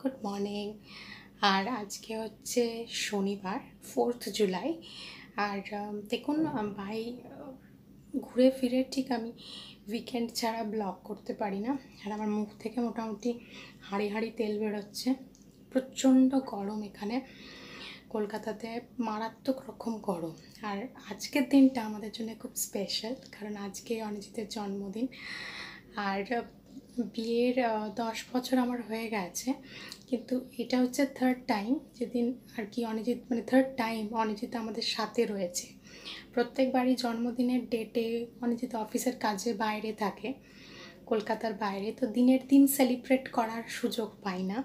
Good morning. আর আজকে হচ্ছে শনিবার 4th জুলাই। আর দেখুন ভাই ঘুরে ফিরে ঠিক আমি উইকেন্ড ছাড়া ব্লগ করতে পারি না। আর আমার মুখ থেকে মোটামুটি হাঁড়ি হাঁড়ি তেল বেরোচ্ছে। প্রচণ্ড গরম এখানে কলকাতাতে, মারাত্মক রকম গরম। আর আজকের দিনটা আমাদের জন্য খুব স্পেশাল, কারণ আজকে অনিজিতের জন্মদিন। আর বিয়ের 10 বছর আমার হয়ে গেছে, কিন্তু এটা হচ্ছে থার্ড টাইম যেদিন আর কি অনিজিৎ, মানে থার্ড টাইম অনিজিৎ আমাদের সাথে রয়েছে। প্রত্যেকবারই জন্মদিনের ডেটে অনিজিৎ অফিসের কাজে বাইরে থাকে, কলকাতার বাইরে, তো দিনের দিন সেলিব্রেট করার সুযোগ পাই না।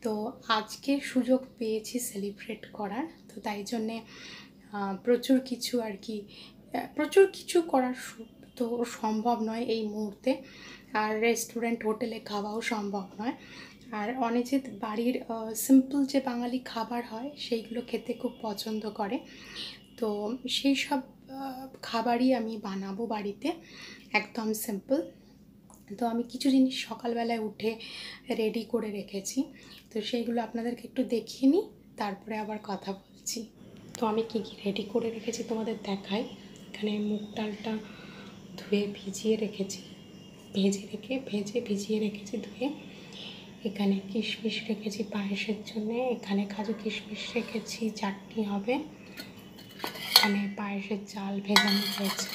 তো আজকে সুযোগ পেয়েছি সেলিব্রেট করার, তো তাই জন্যে প্রচুর কিছু আর কি, প্রচুর কিছু করার তো সম্ভব নয় এই মুহূর্তে। আর রেস্টুরেন্ট হোটেলে খাওয়াও সম্ভব নয়। আর অনিজিৎ বাড়ির সিম্পল যে বাঙালি খাবার হয় সেইগুলো খেতে খুব পছন্দ করে, তো সেই সব খাবারই আমি বানাবো বাড়িতে, একদম সিম্পল। তো আমি কিছু জিনিস সকালবেলায় উঠে রেডি করে রেখেছি, তো সেইগুলো আপনাদেরকে একটু দেখিয়ে নিই, তারপরে আবার কথা বলছি। তো আমি কী কী রেডি করে রেখেছি তোমাদের দেখাই। এখানে মুগ ডালটা ধুয়ে ভিজিয়ে রেখেছি, ভিজিয়ে রেখেছি ধুয়ে। এখানে কিশমিশ রেখেছি পায়েসের জন্য, এখানে কাজু কিশমিশ রেখেছি, চাটনি হবে। এখানে পায়েসের চাল ভেজানো রয়েছে,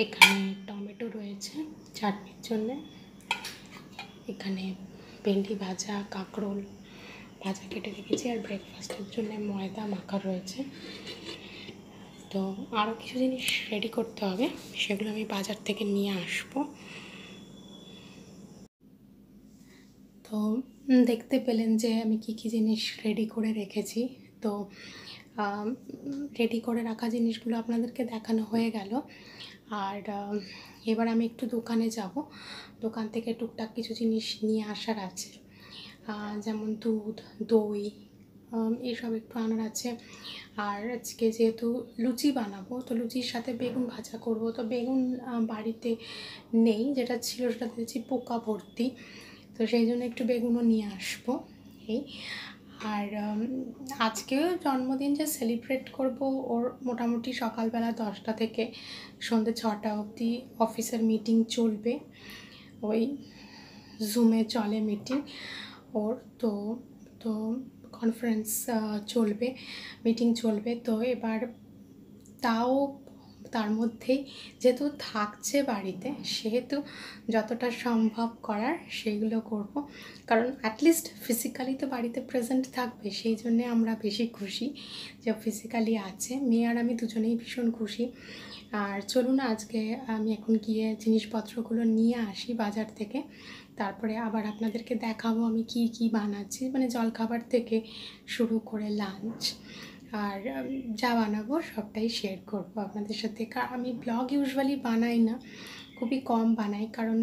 এখানে টমেটো রয়েছে চাটনির জন্য, এখানে ভেন্ডি ভাজা, কাঁকরোল ভাজা কেটে রেখেছি, আর ব্রেকফাস্টের জন্য ময়দা মাখা রয়েছে। তো আরও কিছু জিনিস রেডি করতে হবে, সেগুলো আমি বাজার থেকে নিয়ে আসবো। তো দেখতে পেলেন যে আমি কী কী জিনিস রেডি করে রেখেছি। তো রেডি করে রাখা জিনিসগুলো আপনাদেরকে দেখানো হয়ে গেল। আর এবার আমি একটু দোকানে যাব, দোকান থেকে টুকটাক কিছু জিনিস নিয়ে আসার আছে, যেমন দুধ, দই, এইসব একটু আনার আছে। আর আজকে যেহেতু লুচি বানাবো, তো লুচির সাথে বেগুন ভাজা করব, তো বেগুন বাড়িতে নেই, যেটা ছিল সেটা দিয়েছি পোকা ভর্তি, তো সেই জন্য একটু বেগুনও নিয়ে আসবো এই। আর আজকেও জন্মদিন যে সেলিব্রেট করব, ওর মোটামুটি সকালবেলা 10টা থেকে সন্ধ্যে 6টা অবধি অফিসের মিটিং চলবে, ওই জুমে চলে মিটিং ওর, তো তো কনফারেন্স চলবে, মিটিং চলবে। তো এবার তাও তার মধ্যেই যেহেতু থাকছে বাড়িতে, সেহেতু যতটা সম্ভব করার সেইগুলো করব, কারণ অ্যাটলিস্ট ফিজিক্যালি তো বাড়িতে প্রেজেন্ট থাকবে, সেই জন্যে আমরা বেশি খুশি যে ফিজিক্যালি আছে। মেয়ে আর আমি দুজনেই ভীষণ খুশি। আর চলুন আজকে আমি এখন গিয়ে জিনিসপত্রগুলো নিয়ে আসি বাজার থেকে, তারপরে আবার আপনাদেরকে দেখাবো আমি কি কি বানাচ্ছি, মানে জলখাবার থেকে শুরু করে লাঞ্চ, আর যা বানাবো সবটাই শেয়ার করবো আপনাদের সাথে। আমি ব্লগ ইউজুয়ালি বানাই না, খুবই কম বানাই, কারণ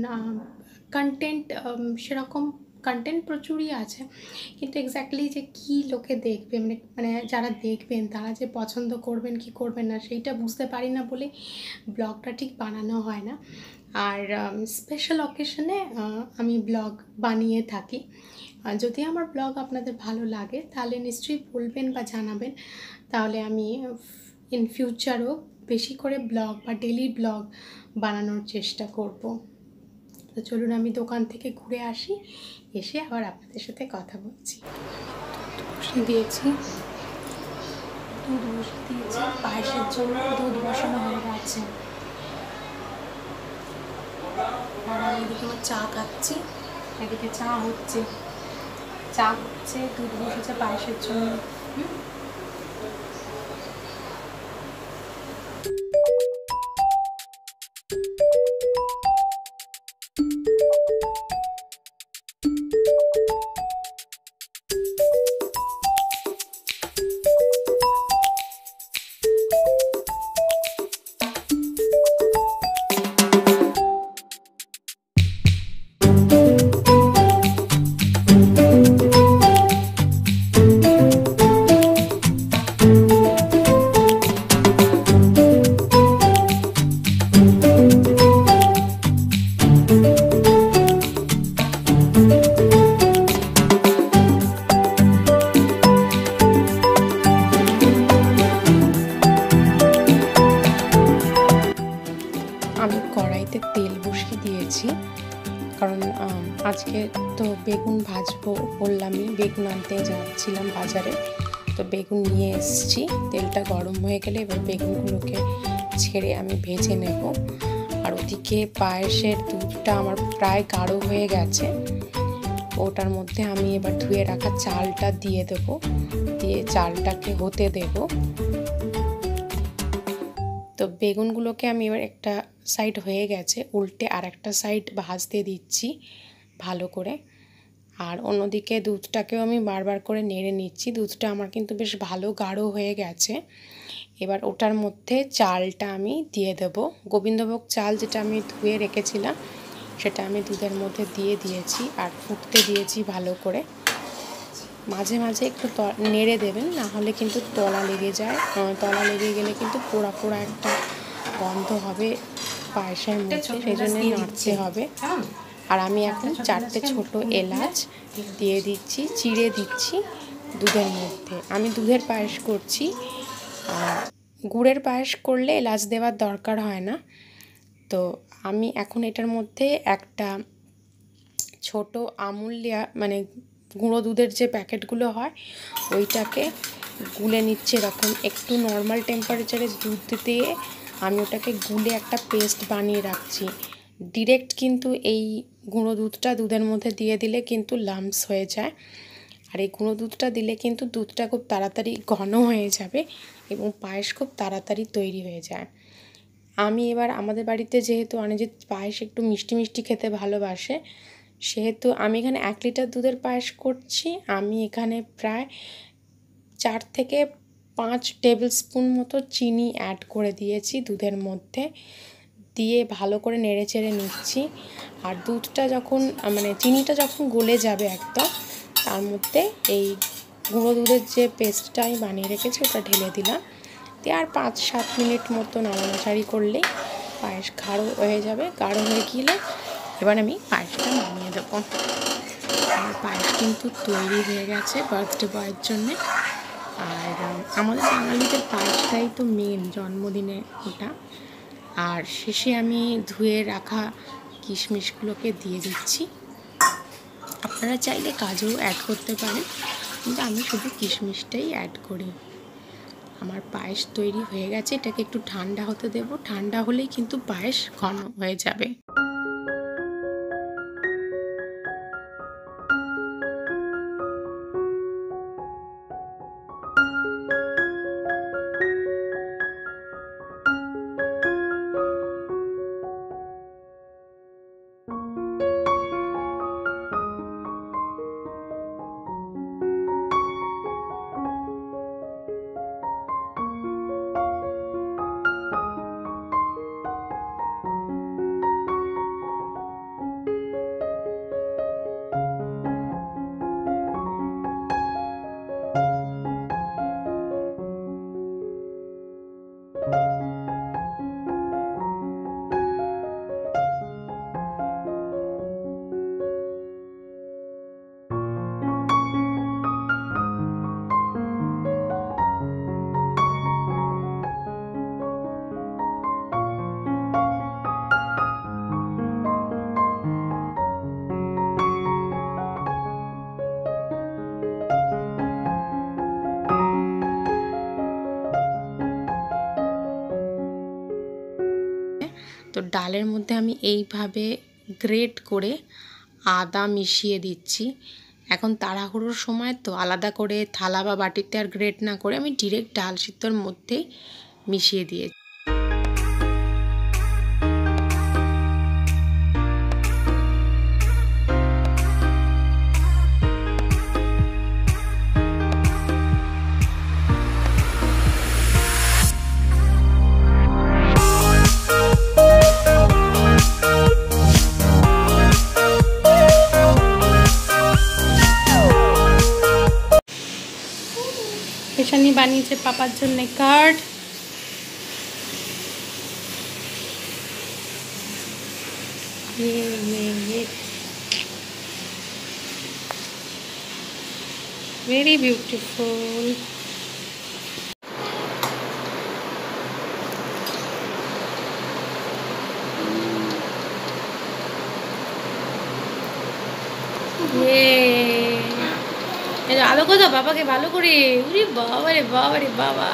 কন্টেন্ট সেরকম কন্টেন্ট প্রচুরই আছে, কিন্তু এক্স্যাক্টলি যে কী লোকে দেখবে, মানে যারা দেখবেন তারা যে পছন্দ করবেন কি করবেন না সেইটা বুঝতে পারি না বলে ব্লগটা ঠিক বানানো হয় না। আর স্পেশাল অকেশনে আমি ব্লগ বানিয়ে থাকি। যদি আমার ব্লগ আপনাদের ভালো লাগে তাহলে নিশ্চয়ই বলবেন বা জানাবেন, তাহলে আমি ইন ফিউচারও বেশি করে ব্লগ বা ডেলি ব্লগ বানানোর চেষ্টা করব। তো চলুন আমি দোকান থেকে ঘুরে আসি, এসে আবার আপনাদের সাথে কথা বলছি। বসিয়ে দিয়েছি, দুধ বসিয়ে দিয়েছি, পায়েসের জন্য দুধ বসানো হয়ে গেছে। আর আমি এদিকে আমার চা খাচ্ছি, এদিকে চা হচ্ছে, দুধ বসেছে পায়েসের জন্য। কারণ আজকে তো বেগুন ভাজবো বললামই, বেগুন আনতে যাচ্ছিলাম বাজারে, তো বেগুন নিয়ে এসেছি। তেলটা গরম হয়ে গেলে এবার বেগুনগুলোকে ছেড়ে আমি ভেজে নেব। আর ওদিকে পায়েসের দুধটা আমার প্রায় গাঢ় হয়ে গেছে, ওটার মধ্যে আমি এবার ধুয়ে রাখা চালটা দিয়ে দেব, দিয়ে চালটাকে হতে দেব। তো বেগুনগুলোকে আমি এবার একটা সাইড হয়ে গেছে, উল্টে আর একটা সাইড ভাজতে দিচ্ছি ভালো করে। আর অন্যদিকে দুধটাকেও আমি বারবার করে নেড়ে নিচ্ছি। দুধটা আমার কিন্তু বেশ ভালো গাঢ় হয়ে গেছে। এবার ওটার মধ্যে চালটা আমি দিয়ে দেব, গোবিন্দভোগ চাল যেটা আমি ধুয়ে রেখেছিলাম সেটা আমি দুধের মধ্যে দিয়ে দিয়েছি আর ফুটতে দিয়েছি ভালো করে। মাঝে মাঝে একটু নেড়ে দেবেন, না হলে কিন্তু তলা লেগে যায়, তলা লেগে গেলে কিন্তু পোড়া পোড়া একটা গন্ধ হবে পায়েসের মধ্যে, সেই জন্য নাড়তে হবে। আর আমি এখন 4টে ছোট এলাচ দিয়ে দিচ্ছি, চিড়ে দিচ্ছি দুধের মধ্যে। আমি দুধের পায়েস করছি, আর গুড়ের পায়েস করলে এলাচ দেওয়ার দরকার হয় না। তো আমি এখন এটার মধ্যে একটা ছোট আমুল মানে গুঁড়ো দুধের যে প্যাকেটগুলো হয় ওইটাকে গুলে নিচ্ছে। এরকম একটু নর্মাল টেম্পারেচারে দুধ দিয়ে আমি ওটাকে গুলে একটা পেস্ট বানিয়ে রাখছি। ডিরেক্ট কিন্তু এই গুঁড়ো দুধটা দুধের মধ্যে দিয়ে দিলে কিন্তু লাম্পস হয়ে যায়, আর এই গুঁড়ো দুধটা দিলে কিন্তু দুধটা খুব তাড়াতাড়ি ঘন হয়ে যাবে এবং পায়েস খুব তাড়াতাড়ি তৈরি হয়ে যায়। আমি এবার আমাদের বাড়িতে যেহেতু অনেক পায়েস একটু মিষ্টি মিষ্টি খেতে ভালোবাসে, সেহেতু আমি এখানে 1 লিটার দুধের পায়েস করছি। আমি এখানে প্রায় 4 থেকে 5 টেবিল স্পুন মতো চিনি অ্যাড করে দিয়েছি দুধের মধ্যে, দিয়ে ভালো করে নেড়ে চেড়ে নিচ্ছি। আর দুধটা যখন মানে চিনিটা যখন গলে যাবে একদম, তার মধ্যে এই গুঁড়ো দুধের যে পেস্টটা আমি বানিয়ে রেখেছি ওটা ঢেলে দিলাম, দিয়ে আর 5-7 মিনিট মতো নাড়াচাড়ি করলেই পায়েস গাঢ় হয়ে যাবে। গাঢ় হয়ে গেলে এবার আমি পায়েসটা নামিয়ে দেবো। আর পায়েস কিন্তু তৈরি হয়ে গেছে বার্থডে বয়ের জন্যে। আর আমাদের বাঙালিদের পায়েসটাই তো মেন, জন্মদিনে ওটা। আর শেষে আমি ধুয়ে রাখা কিশমিশগুলোকে দিয়ে দিচ্ছি। আপনারা চাইলে কাজুও অ্যাড করতে পারেন, কিন্তু আমি শুধু কিশমিশটাই অ্যাড করি। আমার পায়েস তৈরি হয়ে গেছে, এটাকে একটু ঠান্ডা হতে দেব। ঠান্ডা হলেই কিন্তু পায়েস ঘন হয়ে যাবে। তো ডালের মধ্যে আমি এইভাবে গ্রেট করে আদা মিশিয়ে দিচ্ছি। এখন তাড়াহুড়োর সময় তো আলাদা করে থালা বা বাটিতে আর গ্রেট না করে আমি ডিরেক্ট ডাল সিদ্ধর মধ্যেই মিশিয়ে দিয়েছি। পেশানি বানিয়েছে পাপার জন্য কার্ড। Very beautiful. আলো কথা বাবাকে ভালো করে, উরে বাবা রে বাবা রে বাবা।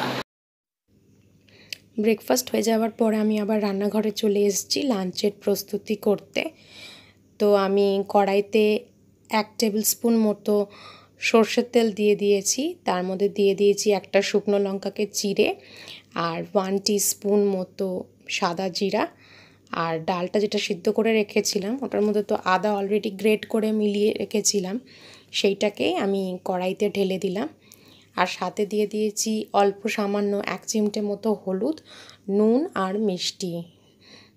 ব্রেকফাস্ট হয়ে যাওয়ার পরে আমি আবার রান্নাঘরে চলে এসেছি লাঞ্চের প্রস্তুতি করতে। তো আমি কড়াইতে 1 টেবিল স্পুন মতো সর্ষের তেল দিয়ে দিয়েছি, তার মধ্যে দিয়ে দিয়েছি একটা শুকনো লঙ্কাকে চিড়ে, আর 1 টিস্পুন মতো সাদা জিরা, আর ডালটা যেটা সিদ্ধ করে রেখেছিলাম ওটার মধ্যে তো আদা অলরেডি গ্রেট করে মিলিয়ে রেখেছিলাম, সেইটাকে আমি কড়াইতে ঢেলে দিলাম। আর সাথে দিয়ে দিয়েছি অল্প সামান্য 1 চিমটে মতো হলুদ, নুন আর মিষ্টি।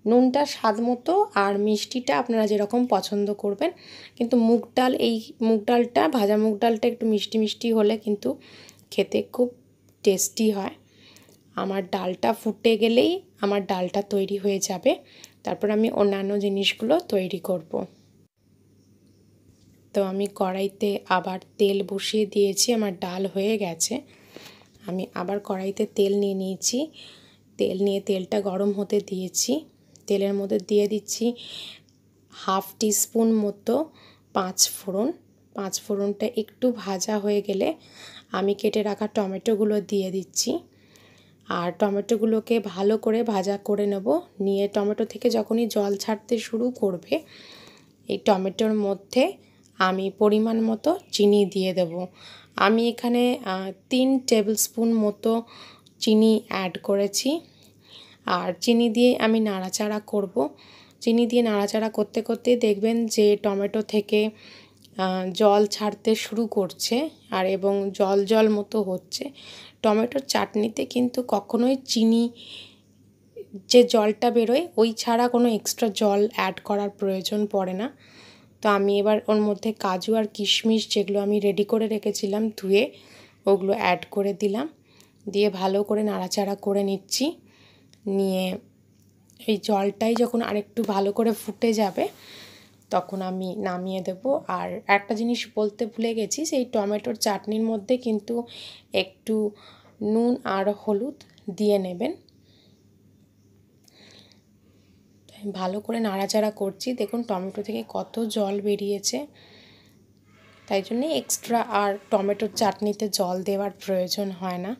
নুনটা স্বাদ মতো আর মিষ্টিটা আপনারা যেরকম পছন্দ করবেন, কিন্তু মুগ ডালটা ভাজা মুগ ডালটা একটু মিষ্টি মিষ্টি হলে কিন্তু খেতে খুব টেস্টি হয়। আমার ডালটা ফুটে গেলেই আমার ডালটা তৈরি হয়ে যাবে, তারপর আমি অন্যান্য জিনিসগুলো তৈরি করব। তো আমি কড়াইতে আবার তেল বসিয়ে দিয়েছি, আমার ডাল হয়ে গেছে। আমি আবার কড়াইতে তেল নিয়ে নিয়েছি, তেল নিয়ে তেলটা গরম হতে দিয়েছি। তেলের মধ্যে দিয়ে দিচ্ছি 1/2 টিস্পুন মতো 5 ফোড়ন। 5 ফোড়নটা একটু ভাজা হয়ে গেলে আমি কেটে রাখা টমেটোগুলো দিয়ে দিচ্ছি, আর টমেটোগুলোকে ভালো করে ভাজা করে নেব। নিয়ে টমেটো থেকে যখনই জল ছাড়তে শুরু করবে, এই টমেটোর মধ্যে আমি পরিমাণ মতো চিনি দিয়ে দেব। আমি এখানে 3 টেবিল স্পুন মতো চিনি অ্যাড করেছি, আর চিনি দিয়ে আমি নাড়াচাড়া করব। চিনি দিয়ে নাড়াচাড়া করতে করতে দেখবেন যে টমেটো থেকে জল ছাড়তে শুরু করছে আর এবং জল জল মতো হচ্ছে। টমেটোর চাটনিতে কিন্তু কখনোই চিনি যে জলটা বেরোয় ওই ছাড়া কোনো এক্সট্রা জল অ্যাড করার প্রয়োজন পড়ে না। তো আমি এবার ওর মধ্যে কাজু আর কিশমিশ যেগুলো আমি রেডি করে রেখেছিলাম ধুয়ে, ওগুলো অ্যাড করে দিলাম। দিয়ে ভালো করে নাড়াচাড়া করে নিচ্ছি। নিয়ে এই জলটাই যখন আরেকটু ভালো করে ফুটে যাবে তখন আমি নামিয়ে দেব। আর একটা জিনিস বলতে ভুলে গেছি, সেই টমেটোর চাটনির মধ্যে কিন্তু একটু নুন আর হলুদ দিয়ে নেবেন। ভালো করে নাড়াচাড়া করছি, দেখুন টমেটো থেকে কত জল বেরিয়েছে। তাই জন্যে এক্সট্রা আর টমেটোর চাটনিতে জল দেওয়ার প্রয়োজন হয় না।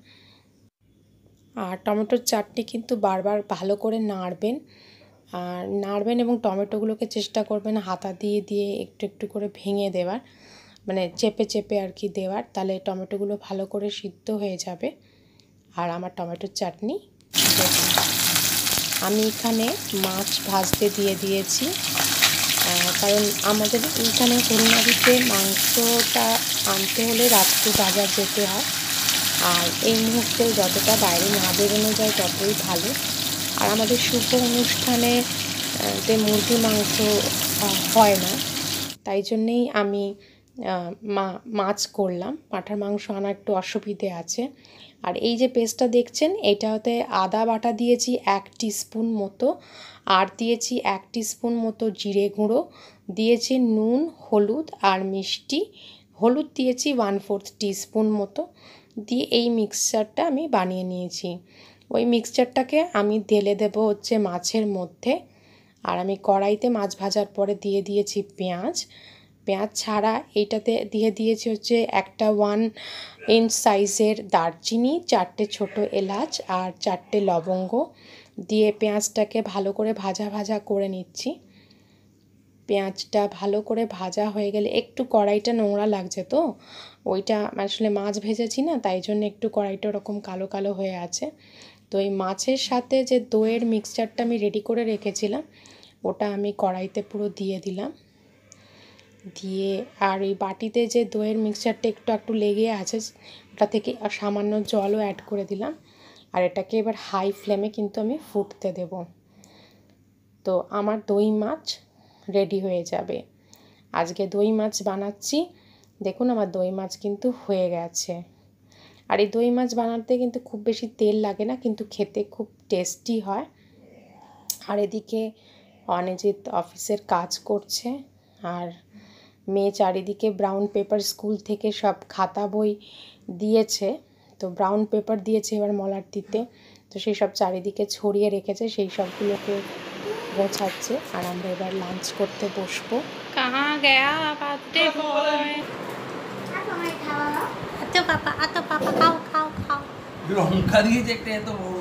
আর টমেটোর চাটনি কিন্তু বারবার ভালো করে নাড়বেন এবং টমেটোগুলোকে চেষ্টা করবেন হাতা দিয়ে দিয়ে একটু একটু করে ভেঙে দেওয়ার, মানে চেপে চেপে আর কি দেওয়ার, তাহলে টমেটোগুলো ভালো করে সিদ্ধ হয়ে যাবে। আর আমার টমেটোর চাটনি রেডি। আমি এখানে মাছ ভাজতে দিয়ে দিয়েছি, কারণ আমাদের এইখানে হরিণাদিতে মাংসটা আনতে হলে রাত্রে বাজার যেতে হয়, আর এই মুহূর্তে যতটা বাইরে না বেরোনো যায় ততই ভালো। আর আমাদের শুভ অনুষ্ঠানে মুরগি মাংস হয় না, তাই জন্যেই আমি মাছ করলাম। পাঁঠার মাংস আনা একটু অসুবিধে আছে। আর এই যে পেস্টটা দেখছেন, এটাতে আদা বাটা দিয়েছি 1 টিস্পুন মতো, আর দিয়েছি 1 টিস্পুন মতো জিরে গুঁড়ো, দিয়েছি নুন, হলুদ আর মিষ্টি। হলুদ দিয়েছি 1/4 টিস্পুন মতো, দিয়ে এই মিক্সচারটা আমি বানিয়ে নিয়েছি। ওই মিক্সচারটাকে আমি ঢেলে দেবো হচ্ছে মাছের মধ্যে। আর আমি কড়াইতে মাছ ভাজার পরে দিয়ে দিয়েছি পেঁয়াজ ছাড়া এইটাতে দিয়ে দিয়েছি হচ্ছে একটা 1 ইঞ্চ সাইজের দারচিনি, 4টে ছোটো এলাচ আর 4টে লবঙ্গ দিয়ে পেঁয়াজটাকে ভালো করে ভাজা করে নিচ্ছি। পেঁয়াজটা ভালো করে ভাজা হয়ে গেলে, একটু কড়াইটা নোংরা লাগছে, তো ওইটা আসলে মাছ ভেজেছি না, তাই জন্য একটু কড়াইটা ওরকম কালো কালো হয়ে আছে। তো এই মাছের সাথে যে দইয়ের মিক্সচারটা আমি রেডি করে রেখেছিলাম ওটা আমি কড়াইতে পুরো দিয়ে দিলাম। দিয়ে আর এই বাটিতে যে দইয়ের মিক্সচারটা একটু লেগে আছে ওটা থেকে সামান্য জলও অ্যাড করে দিলাম। আর এটাকে এবার হাই ফ্লেমে কিন্তু আমি ফুটতে দেব। তো আমার দই মাছ রেডি হয়ে যাবে। আজকে দই মাছ বানাচ্ছি, দেখুন আমার দই মাছ কিন্তু হয়ে গেছে। আর এই দই মাছ বানাতে কিন্তু খুব বেশি তেল লাগে না, কিন্তু খেতে খুব টেস্টি হয়। আর এদিকে অনিজিৎ অফিসের কাজ করছে, আর মেয়ে চারিদিকে ব্রাউন পেপার স্কুল থেকে সব খাতা বই দিয়েছে, তো ব্রাউন পেপার দিয়েছে এবার মলাট দিতে, তো সেই সব চারিদিকে ছড়িয়ে রেখেছে, সেই সবগুলোকে গোছাচ্ছে আর আমরা এবার লাঞ্চ করতে বসবো। কাহা গয়া বার্থডে বয়, আতো পাপা খাও খাও খাও। লঙ্কা দিয়েছে একটা এত বড়।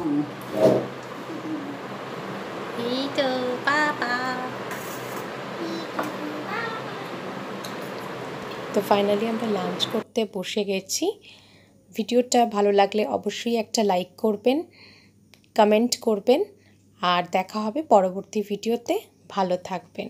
এই তো পাপা। তো ফাইনালি আমরা লাঞ্চ করতে বসে গেছি। ভিডিওটা ভালো লাগলে অবশ্যই একটা লাইক করবেন, কমেন্ট করবেন, আর দেখা হবে পরবর্তী ভিডিওতে। ভালো থাকবেন।